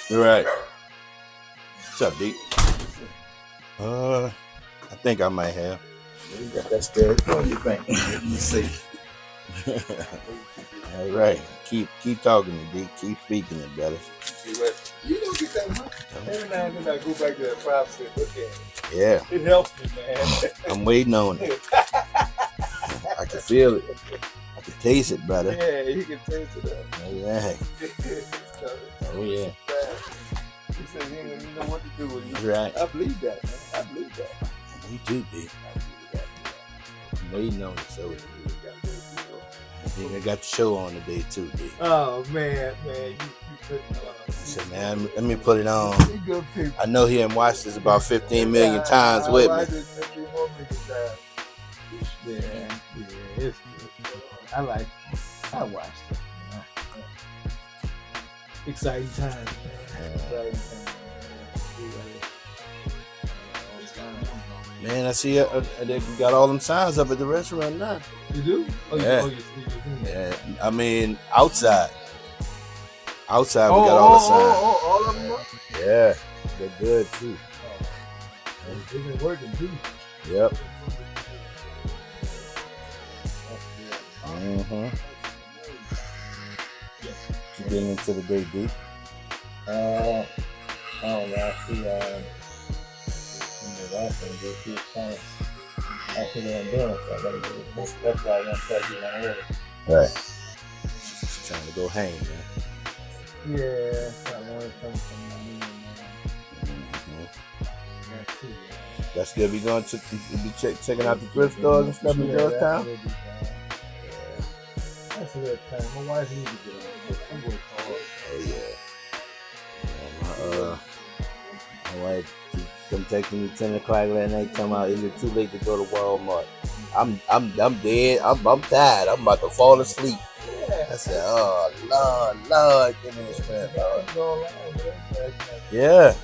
You're right. What's up, D? I think I might have. You got that stereo. What do you think? Let me see. All right. Keep talking to D. Keep speaking it, brother. You don't get that much. Every now and then I go back to that privacy and look at it. Yeah. It helps me, man. I'm waiting on it. I can feel it. I can taste it, brother. Yeah, you can taste it. All right. Oh, yeah. He said he didn't even know what to do with you. That's right. I believe that, man. I believe that. We do, D. I'm waiting on it, so. I think I got the show on today, too, D. Oh, man. You couldn't. I said, man, let me put it on. You good people. I know he done watched this about 15 million times with me. Yeah, it's good. I like it. I watched it. Exciting times, man. Exciting times, Man, I see they got all them signs up at the restaurant now. You do? Oh, yeah. You yeah. I mean, outside. Outside, we got all the signs. All of them are? Yeah, they're good, too. They've been working, too. Yep. Mm-hmm. You getting into the day, D? I don't know. I see, go through clients. After they're done, so I gotta go. That's why I want to try to get my early. Right. Trying to go hang, man. Yeah, I learned something from my man. Y'all still be going to checking out the thrift stores and stuff in Georgetown? Yeah. That's a good time. My wife needs to get on. She works hard. Oh, yeah. My wife come texting me 10 o'clock last night talking about, is it too late to go to Walmart? I'm dead. I'm tired. I'm about to fall asleep. Yeah. I said, oh, Lord, give me a strength, Lord. Yeah.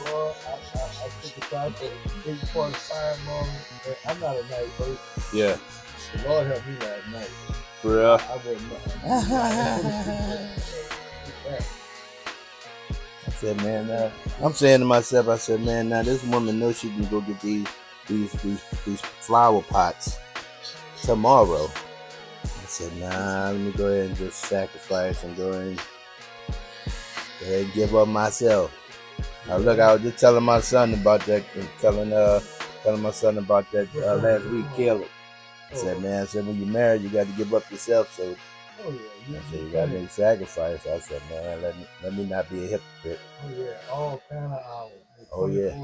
Well, I took the time for 8.5 long. I'm not a night person. Yeah. The Lord helped me last night. For real? I wouldn't I said, man, I'm saying to myself, I said, man, now this woman knows she can go get these flower pots tomorrow. I said, nah, let me go ahead and just sacrifice and go ahead and give up myself. Now look, I was just telling my son about that, telling my son about that last week, Caleb. I said, man, when you're married, you got to give up yourself. So I said, you got to make sacrifice. I said, man, let me not be a hypocrite. Oh yeah, all kind of hours. Oh yeah.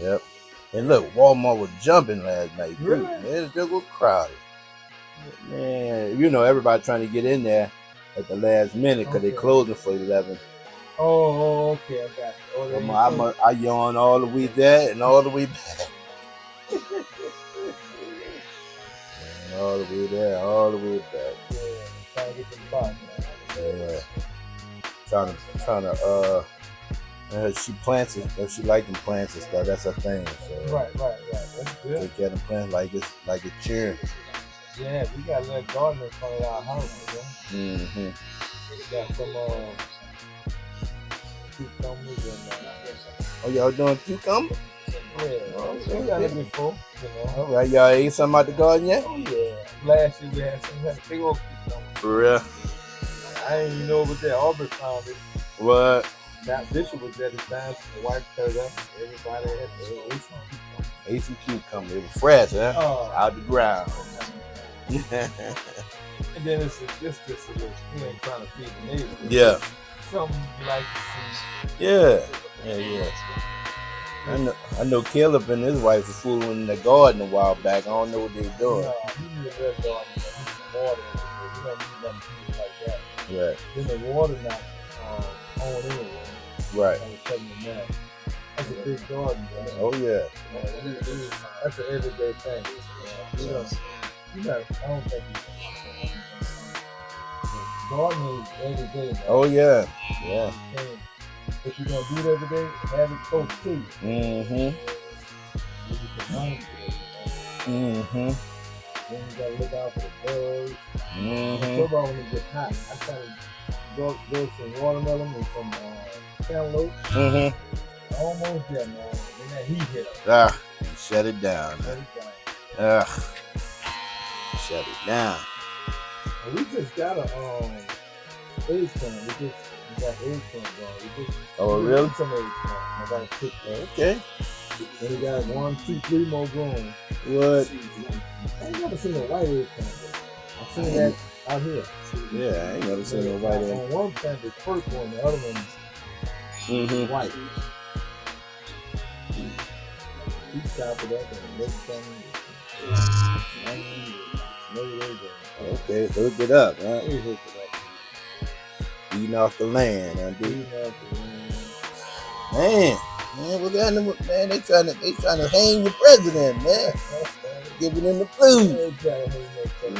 Yep. And look, Walmart was jumping last night. Really? Man, it just was crowded. Man, you know, everybody trying to get in there at the last minute because they closing for 11. Oh, okay, I got you. I yawn all the way there and all the way back. All the way there, all the way back. Yeah, trying to get the spot, man. Yeah. Trying to she plants it, she like them plants and stuff, that's her thing. So Right. That's good. take care of the plants like it's cheering. Yeah, we got a little garden in front of our house, you know? Mm-hmm. We got some cucumbers and Oh, y'all doing cucumber? yeah, we got it before, you know. All right, y'all ate something out the garden yet? Oh yeah. Last year we had some big old cucumber. For real? I didn't even know it was there. Aubrey found it. What? Now Bishop was there the time, so the wife turned up. Everybody had ate some cucumber. Ate some cucumber. It was fresh, huh? Oh. Out the ground. And then it's just this little, you ain't trying to feed the neighbors. Yeah. Something you like to see. Yeah. I know Caleb and his wife was fooling in the garden a while back. I don't know what they were doing. No, he need a red garden. He needs water. You don't need nothing like that. Right. Then the water not on anyway. Right. I was telling you that. That's a big garden, bro. Oh yeah. That's an everyday thing. You know, I don't think gardening is every day. Oh yeah. And if you're gonna do it every day, have it close to you. Mm-hmm. Mm-hmm. Then you gotta look out for the bugs. Mm-hmm. Football when it gets hot, I try to go some watermelon and some cantaloupe. Almost there, man. Then that heat hit up. Shut it down. Shut it down. Shut it down. And we just got a egg plant. We got egg plant going. Oh, really? Some egg plant. I got a quick one. Okay. Then we got 1, 2, 3 more growing. What? I ain't never seen a white egg plant. I've seen that out here. Yeah, I ain't never seen no white egg. On one plant it's purple and the other one's white. You chop it up and make something. Okay, hook it up, huh? We hook it up. Eating off the land, huh, dude? Eating off the land. Man, what got them? Man, they trying to hang the president, man. Giving him the flu.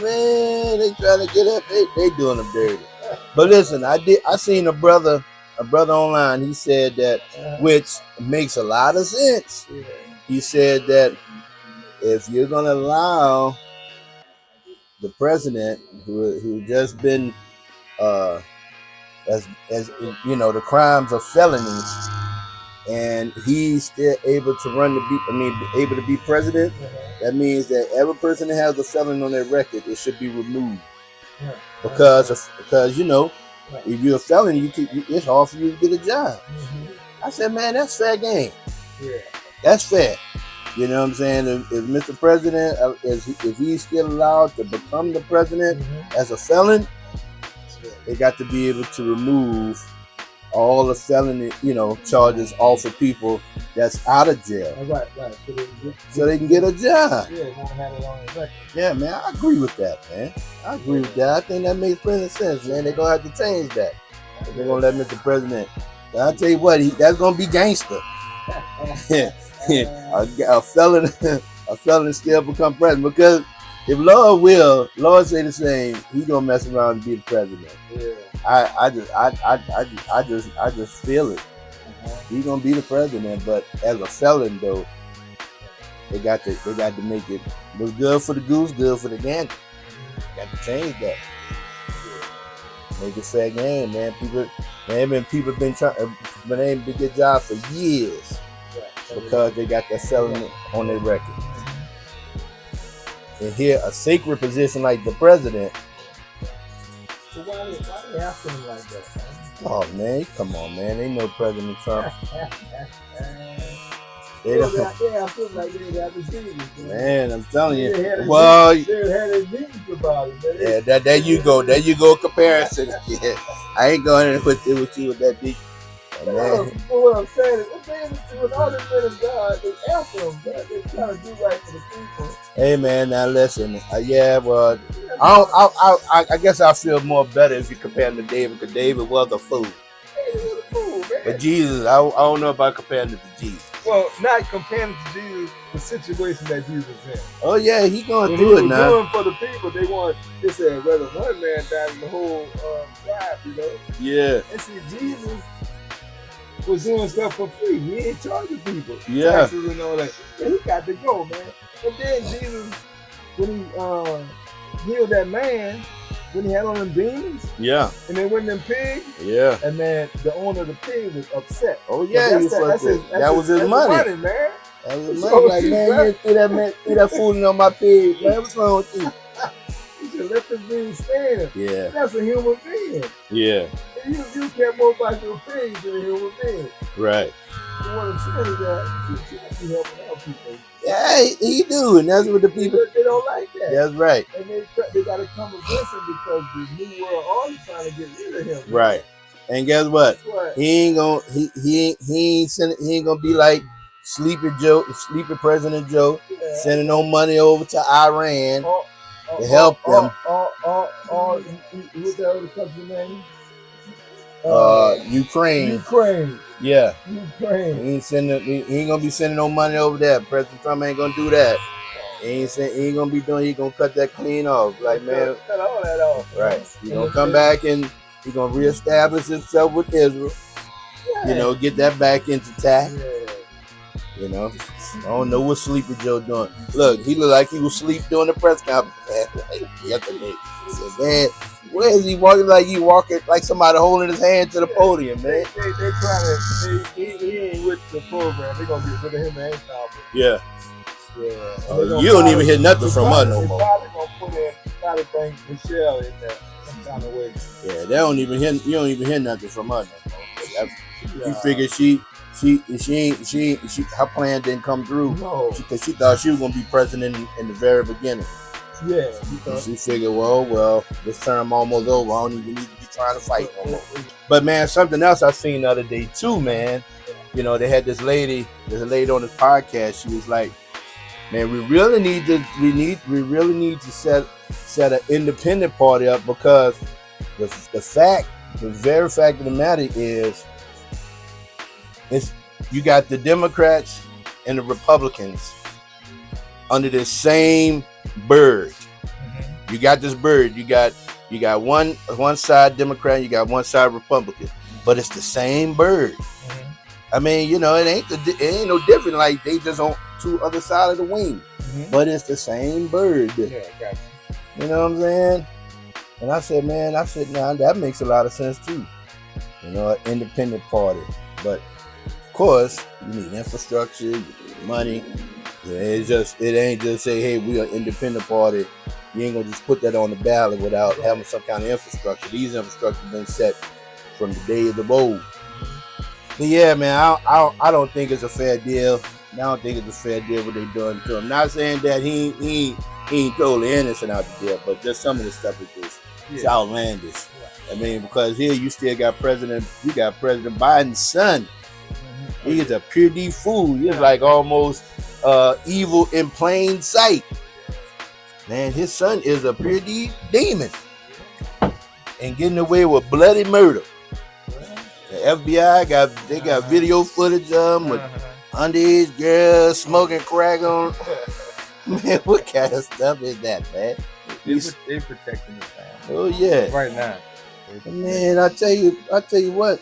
Man, they trying to get up. They doing them dirty. But listen, I seen a brother online. He said that, which makes a lot of sense. He said that if you're gonna allow the president who just been as you know, the crimes of felonies, and he's still able to able to be president, that means that every person that has a felony on their record, it should be removed. Because you know, if you're a felon, it's hard for you to get a job. I said, man, that's fair game. Yeah. That's fair. You know what I'm saying? If Mr. President, if he's still allowed to become the president as a felon, they got to be able to remove all the felony, you know, charges off of people that's out of jail. Right. So they can get a job. Yeah, won't have it on the record. Yeah, man, I agree with that, man. I agree with that. I think that makes plenty of sense, man. They're going to have to change that. They're going to let Mr. President. But I'll tell you what, that's going to be gangster. a felon still become president, because if Lord say the same, he gonna mess around and be the president. Yeah. I just feel it. He gonna be the president, but as a felon though, they got to make it what's good for the goose, good for the gander. Got to change that. Make it fair game, man. People been able to get jobs for years. Because they got that felony on their record. And here, a sacred position like the president. So why they asking him like that, man? Oh man, come on, man. They know President Trump. They asked him like they got the Jesus. Man, I'm telling you. They had a meeting about it. Man. Yeah, there you go, comparison. Yeah, I ain't going with you with that deep. Well, what I'm saying is, with all the men of God, they after them, but they trying to do right for the people. Hey man, now listen, yeah, well, I guess I feel more better if you compare him to David, because David was a fool. He was a fool, man. But Jesus, I don't know about comparing it to Jesus. Well, not comparing to Jesus, the situation that Jesus was in. Oh yeah, he going when through he it now. doing for the people, they said, whether one man died in the whole tribe, you know. Yeah. And see, Jesus was doing stuff for free. He ain't charging people. Yeah. Taxes and all that. And he got to go, man. And then Jesus, when he healed that man, when he had on them beans, yeah, and then when them pigs, yeah, and man, the owner of the pig was upset. Oh yeah, that was his money, man. That was his money. Like, man, you threw that food on my pig, man. What's wrong with you? You should let the beans stand. Yeah, that's a human being. Yeah. You care more about your pig than a human being. Right. So what I'm saying is that you should be helping out people. Yeah, he do, and that's what the people. They don't like that. That's right. And they got to come against him because the new world always trying to get rid of him. Right. And guess what? He ain't gonna be like Sleepy President Joe, sending no money over to Iran to help them. What's that other country name? Ukraine. Yeah. Ukraine. He ain't gonna be sending no money over there. President Trump ain't gonna do that. He ain't gonna be doing. He gonna cut that clean off. Like, man, cut all that off. Right. He gonna come back and he gonna reestablish himself with Israel. Yeah. You know, get that back intact. Yeah. You know, I don't know what Sleepy Joe doing. Look, he looked like he was asleep during the press conference yesterday. He said, man, where is he walking? Like he walking like somebody holding his hand to the podium, man. They trying to. He ain't with the program. They gonna get rid of him and Tom. Yeah. Yeah. You don't even hear nothing from her no more. They probably gonna put in. Probably think Michelle in there some kind of way. Yeah, they don't even hear. You don't even hear nothing from her no more. You figure she her plan didn't come through. No. Because she thought she was gonna be president in the very beginning. Yeah. She figured, well, this term almost over. I don't even need to be trying to fight no more. But man, something else I seen the other day too, man. You know, they had this lady on this podcast. She was like, man, we really need to set an independent party up, because the very fact of the matter is you got the Democrats and the Republicans under the same bird. Mm-hmm. You got this bird. You got one side Democrat, you got one side Republican, but it's the same bird. Mm-hmm. I mean, you know, it ain't no different. Like they just on two other side of the wing, mm-hmm. but it's the same bird. Yeah, gotcha. You know what I'm saying? And I said, nah, that makes a lot of sense too. You know, an independent party, but of course you need infrastructure, you need money. It ain't just say, hey, we are an independent party. You ain't gonna just put that on the ballot without having some kind of infrastructure. These infrastructure been set from the days of old. But yeah, man, I don't think it's a fair deal. I don't think it's a fair deal what they doing to him. Not saying that he ain't totally innocent out the deal, but just some of the stuff is just it's outlandish. I mean, because here you still got President Biden's son. He is a pure D fool. He's like almost evil in plain sight. Man, his son is a pure D demon and getting away with bloody murder. The FBI got video footage of him with underage girls smoking crack on. Man, what kind of stuff is that, man? They protecting the family. Oh yeah. Right now. Man, I tell you what.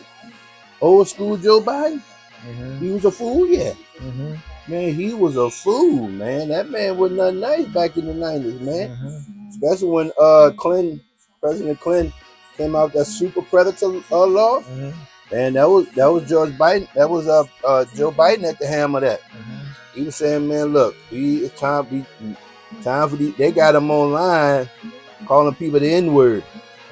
Old school Joe Biden. Mm-hmm. He was a fool, yeah. Mm-hmm. Man, he was a fool, man. That man was nothing nice back in the 90s, man. Mm-hmm. Especially when President Clinton came out with that super predator law. Mm-hmm. And that was George Biden. That was Joe Biden at the helm of that. Mm-hmm. He was saying, man, look, it's time for these. They got him online calling people the N-word.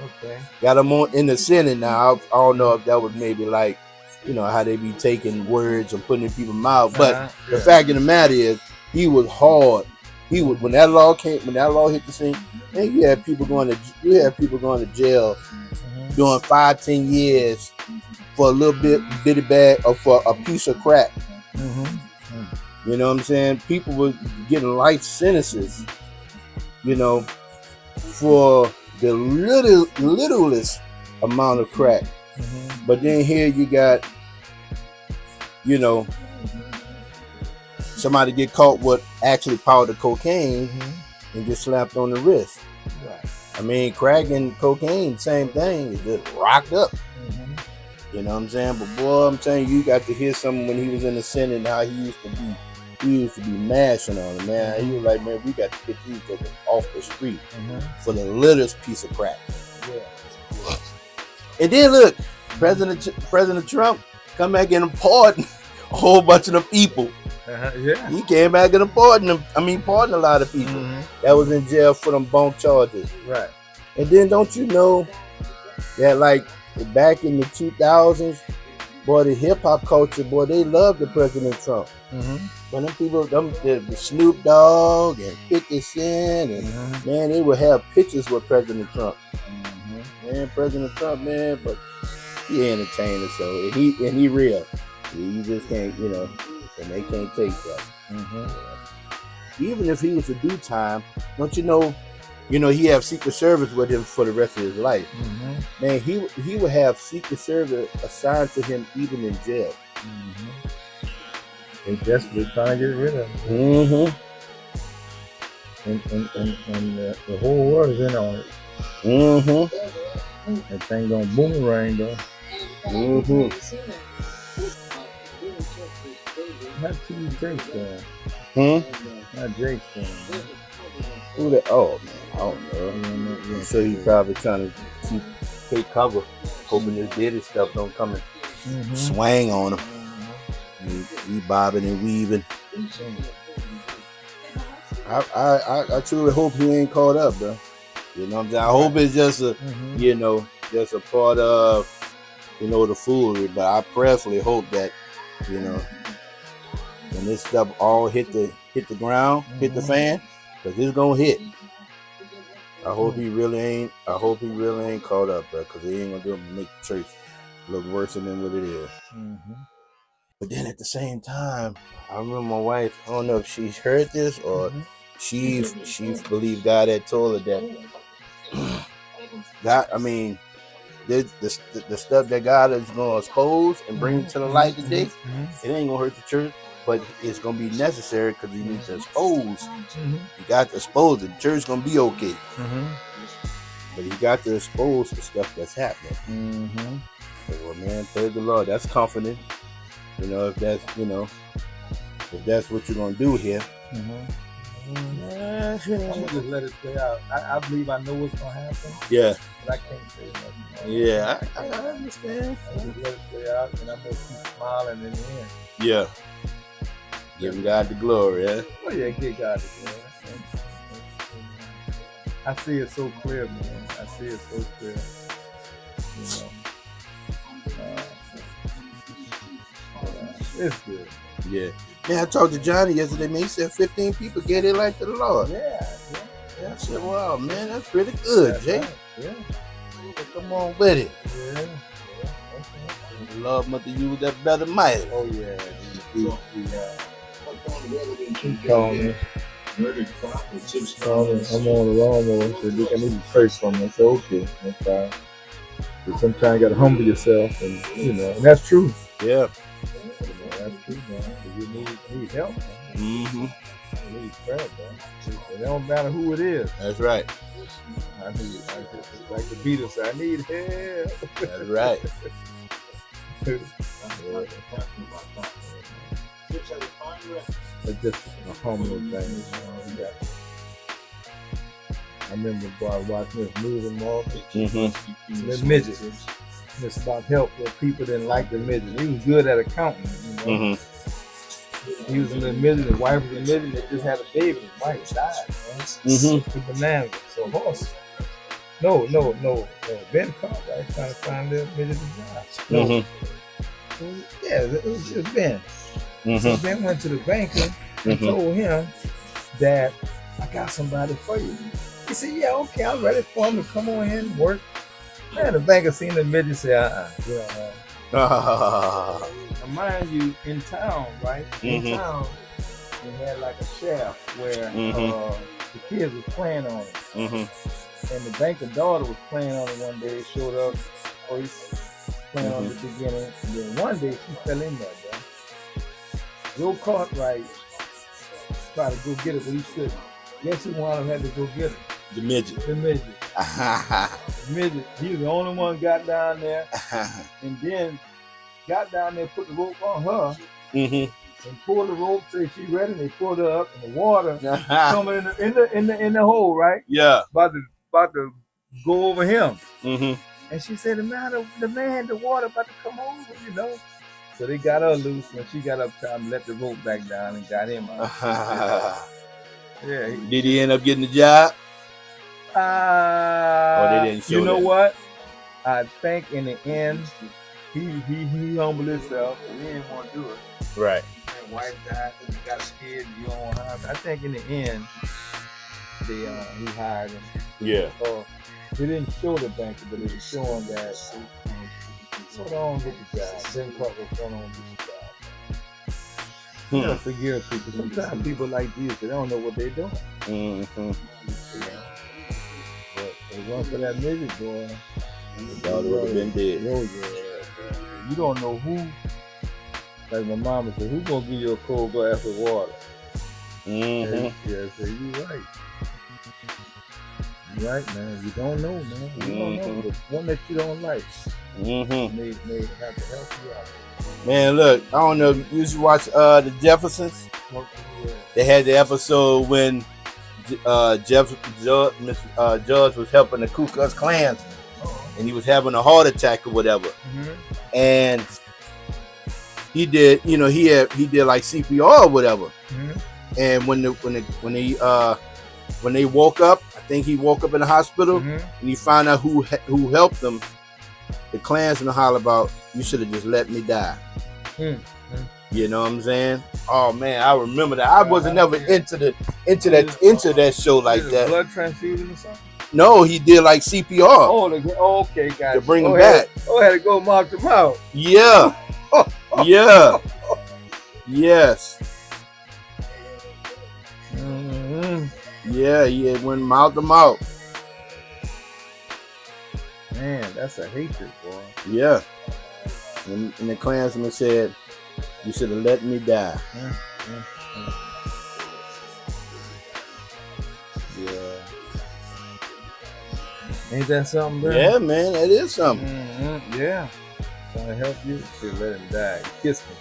Okay. Got him in the Senate now. I don't know if that was maybe like, you know, how they be taking words and putting in people's mouth. But the fact of the matter is, he was hard. He was when that law hit the scene, man, you had people going to jail doing 5-10 years for a little bitty bag or for a piece of crack. Mm-hmm. You know what I'm saying? People were getting life sentences, you know, for the littlest amount of crack. Mm-hmm. But then here you got, you know, somebody get caught with actually powdered cocaine and get slapped on the wrist. Right. I mean, crack and cocaine, same thing. It's just rocked up. Mm-hmm. You know what I'm saying? But boy, I'm telling you, you got to hear something when he was in the Senate and how he used to be mashing on him, man. He was like, man, we got to get these jokers off the street for the littlest piece of crack. Yeah. And then look, President Trump come back and pardon a whole bunch of the people. Yeah. He came back and pardoned a lot of people that was in jail for them bunk charges. Right. And then don't you know that like back in the 2000s, boy, the hip hop culture, boy, they loved the President Trump. Mm-hmm. When them people, the Snoop Dogg and 50 Cent, and man, they would have pictures with President Trump. Mm-hmm. Man, President Trump, man, but he entertainer, so he real. He just can't, you know, and they can't take that. Mm-hmm. Even if he was to do time, don't you know, he have Secret Service with him for the rest of his life. Mm-hmm. Man, he would have Secret Service assigned to him even in jail. Mm-hmm. They desperately trying to get rid of him. Mm-hmm. And the whole world is in on it. Mm-hmm. That thing gonna boomerang though. Mm-hmm. Not Jake's going. Not Jake's going. Who that? Oh man. I don't know. I'm sure he's probably trying to take cover, hoping this diddy stuff don't come and swang on him. He bobbing and weaving. I truly hope he ain't caught up, bro. You know what I'm saying? I hope it's just a, you know, just a part of, you know, the foolery. But I prayerfully hope that, you know, when this stuff all hit the ground, hit the fan, because it's gonna hit. I hope he really ain't. I hope he really ain't caught up, bro, because he ain't gonna do it to make the church look worse than what it is. But then at the same time, I remember my wife. I don't know if she's heard this or she believed God had told her that God. I mean, the stuff that God is gonna expose and bring to the light today, it ain't gonna hurt the church, but it's gonna be necessary because you need to expose. You got to expose it. The church's gonna be okay, but you got to expose the stuff that's happening. So, well, man, praise the Lord. That's comforting. You know, if that's what you're gonna do here. I'm gonna just let it play out. I believe I know what's gonna happen. Yeah. But I can't say nothing. Yeah, I understand. I just let it play out, and I'm gonna keep smiling in the end. Yeah. Giving God the glory, eh? Oh yeah, give God the glory. I see it so clear, man. I see it so clear. You know. It's good. Yeah. Man, I talked to Johnny yesterday, man. He said 15 people gave their life to the Lord. Yeah. I said, wow, man, that's pretty good, Jay. Right. Yeah. So come on with it. Yeah. Okay. The Lord must have used that better mighty. Oh, yeah. He called me. I'm on the lawnmower. Said, Dick, I need to pray for me. I said, okay, that's fine. But sometimes you got to humble yourself, and, you know, and that's true. Yeah. That's true, man. You need help, man. You need prayer, man. It don't matter who it is. That's right. I just like the Beatles say, I need help. That's right. It's just a humble thing, you know. I remember watching this movie, the midget. It's about help that people didn't like the midget. He was good at accounting, you know. He was a little midget, his wife was a midget, they just had a baby, his wife died, man. With bananas. So horse. No. Ben Cartwright trying to find the midget to die. Yeah, it was just Ben. So Ben went to the banker and told him that I got somebody for you. He said, yeah, okay, I'm ready for him to come on in and work. Man, the banker seen the midget say, Now, mind you, in town, right? In town, we had like a shaft where the kids was playing on it. And the banker daughter was playing on it one day. Showed up, playing on it at the beginning. And then one day she fell in there, bro. Joe Cartwright tried to go get it, but he couldn't. Guess who wound up had to go get it? The midget. The midget. Midget. He was the only one got down there, and then got down there, put the rope on her, and pulled the rope. Say she ready. And they pulled her up in the water, coming in the hole, right? Yeah. About to go over him. And she said, the man, the water about to come over, you know. So they got her loose. When she got up time, let the rope back down and got him out. Yeah. Did he end up getting the job? Or they didn't show you know that? what? I think in the end, he humbled himself and he didn't want to do it. Right. His wife died, and he got a kid, and you don't want to have it. I think in the end, he hired him. Yeah. They didn't show the banker, but they were showing that so on get the job. Then Clark was going on get the job. You gotta forgive people. Sometimes people like these, they don't know what they're doing. But if it wasn't for that midget boy, his daughter would have been dead. You don't know who, like my mama said, who's gonna give you a cold glass of water? Yeah, so you right. You right, man. You don't know, man. You don't know. The one that you don't like. May have to help you out. Man, look, I don't know if you used to watch the Jeffersons. They had the episode when Judge was helping the Ku Klux Klans, and he was having a heart attack or whatever, and he did, you know, he did like CPR or whatever, and when they woke up, I think he woke up in the hospital, and he found out who helped them. The Klansmen holler about, "You should have just let me die." You know what I'm saying? Oh man, I remember that. I wasn't never into that show like that. Blood transfusion or something? No, he did like CPR. Oh, okay, guys. To bring him back. Had to go mark him out. Yeah. Yeah. Yes. Yeah, he went mouth to mouth. Man, that's a hatred, boy. Yeah. And the Klansman said, "You should have let me die." Yeah. Ain't that something, bro? Yeah, man, that is something. Yeah. Trying to help you, should let him die. Kiss him.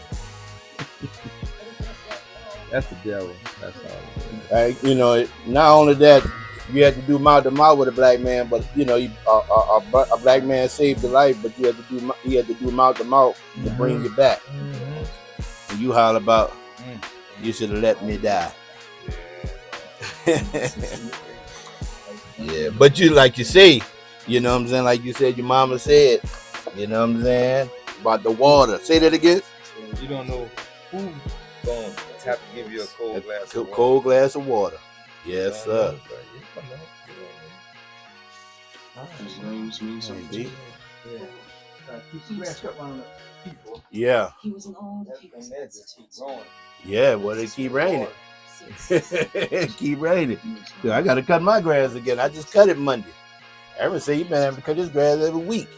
That's the devil. That's all. You know, not only that, you had to do mouth to mouth with a black man, but you know, a black man saved your life, but he had to do mouth to mouth to bring you back. And you holler about, "You should have let me die." Yeah, but you, like you say, you know what I'm saying, like you said, your mama said, you know what I'm saying, about the water. Say that again. You don't know who's going to have to give you a cold glass of water. Cold glass of water. Yes, sir. Yeah. Yeah, well, they keep raining. Keep raining. I gotta cut my grass again. I just cut it Monday. Everyone say you better have to cut this grass every week.